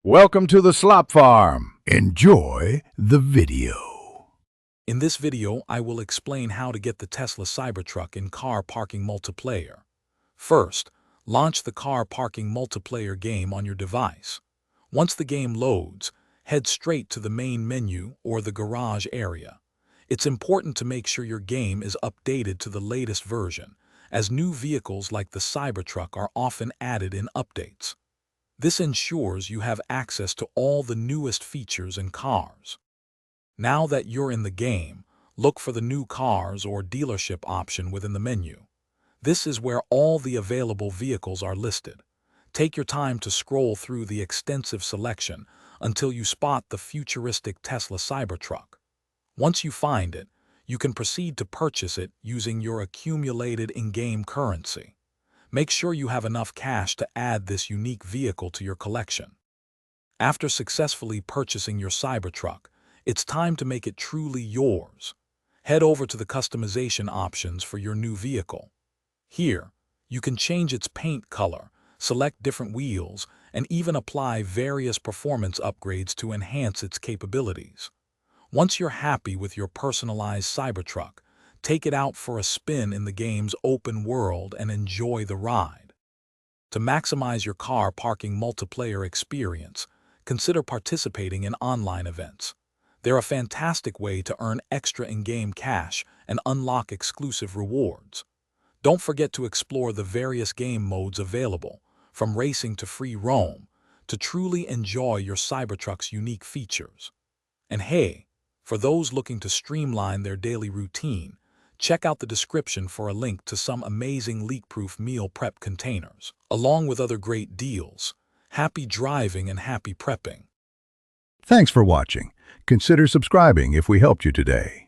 Welcome to the Slop Farm. Enjoy the video. In this video, I will explain how to get the Tesla Cybertruck in car parking multiplayer. First, launch the car parking multiplayer game on your device. Once the game loads, head straight to the main menu or the garage area. It's important to make sure your game is updated to the latest version, as new vehicles like the Cybertruck are often added in updates. This ensures you have access to all the newest features and cars. Now that you're in the game, look for the new cars or dealership option within the menu. This is where all the available vehicles are listed. Take your time to scroll through the extensive selection until you spot the futuristic Tesla Cybertruck. Once you find it, you can proceed to purchase it using your accumulated in-game currency. Make sure you have enough cash to add this unique vehicle to your collection. After successfully purchasing your Cybertruck, it's time to make it truly yours. Head over to the customization options for your new vehicle. Here, you can change its paint color, select different wheels, and even apply various performance upgrades to enhance its capabilities. Once you're happy with your personalized Cybertruck, take it out for a spin in the game's open world and enjoy the ride. To maximize your car parking multiplayer experience, consider participating in online events. They're a fantastic way to earn extra in-game cash and unlock exclusive rewards. Don't forget to explore the various game modes available, from racing to free roam, to truly enjoy your Cybertruck's unique features. And hey, for those looking to streamline their daily routine, check out the description for a link to some amazing leak-proof meal prep containers, along with other great deals. Happy driving and happy prepping. Thanks for watching. Consider subscribing if we helped you today.